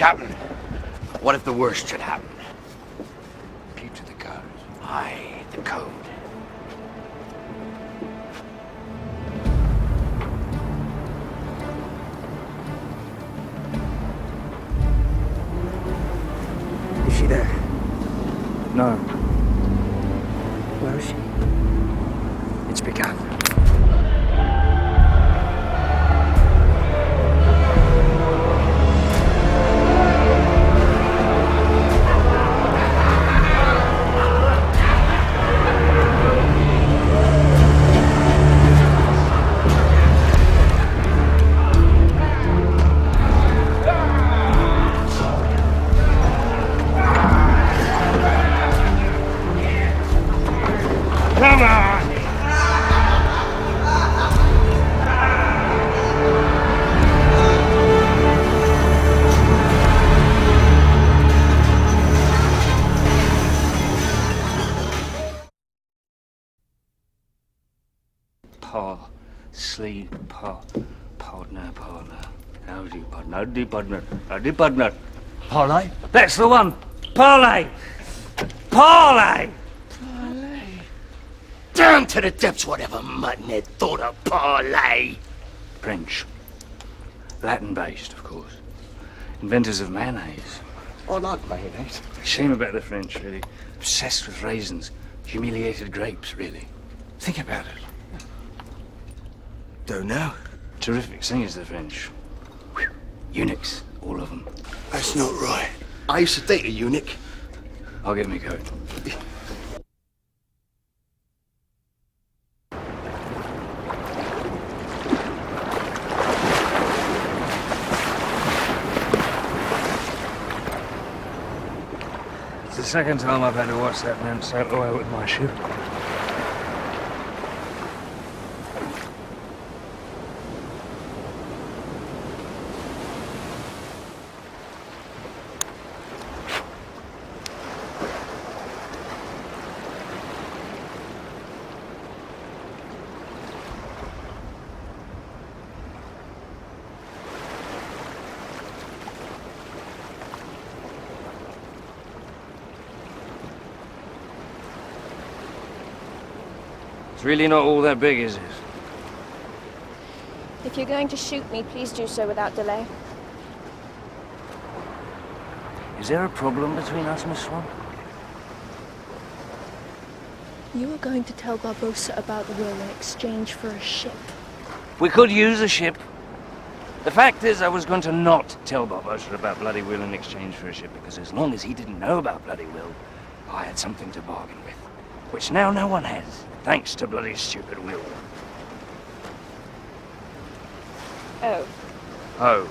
Captain, what if the worst should happen? Keep to the code. Aye, the code. Is she there? No. Where is she? It's begun. Come on! Howdy, partner. Parlay? That's the one. Parlay. Parlay. Down to the depths, whatever mutton had thought of parlay. French. Latin-based, of course. Inventors of mayonnaise. I like mayonnaise. Shame about the French, really. Obsessed with raisins. Humiliated grapes, really. Think about it. Don't know. Terrific singers, the French. Whew. Eunuchs, all of them. That's not right. I used to date a eunuch. I'll get me coat. It's the second time I've had to watch that man sail away with my ship. It's really not all that big, is it? If you're going to shoot me, please do so without delay. Is there a problem between us, Miss Swan? You are going to tell Barbossa about the will in exchange for a ship. We could use a ship. The fact is, I was going to not tell Barbossa about Bloody Will in exchange for a ship, because as long as he didn't know about Bloody Will, I had something to bargain with. Which now no one has, thanks to bloody stupid Will. Oh. Oh.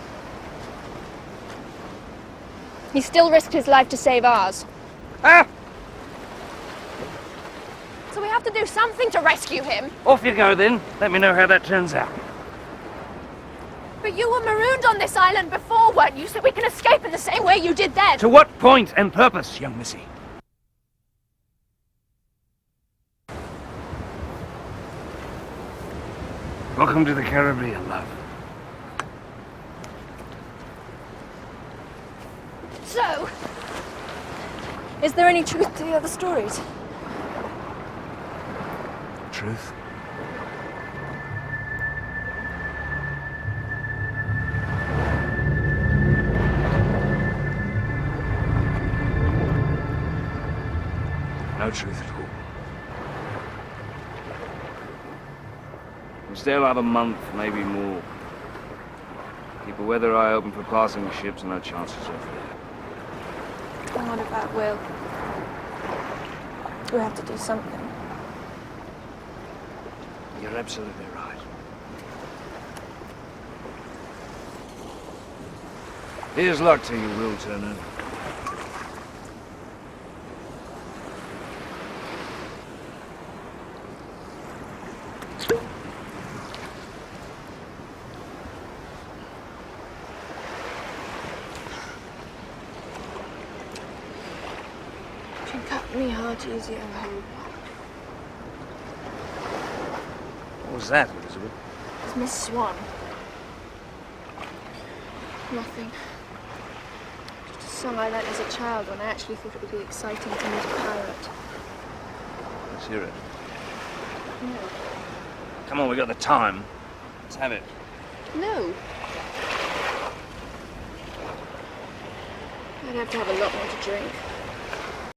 He still risked his life to save ours. Ah! So we have to do something to rescue him. Off you go then. Let me know how that turns out. But you were marooned on this island before, weren't you? So we can escape in the same way you did then. To what point and purpose, young missy? Welcome to the Caribbean, love. So, is there any truth to the other stories? Truth? No truth at all. We still have a month, maybe more. Keep a weather eye open for passing ships and no chances of that. And what about Will? We have to do something. You're absolutely right. Here's luck to you, Will Turner. Me heart easier home. What was that, Elizabeth? It's Miss Swan. Nothing. song I learnt as a child when I actually thought it would be exciting to meet a pirate. Let's hear it. No. Come on, we got the time. Let's have it. No. I'd have to have a lot more to drink.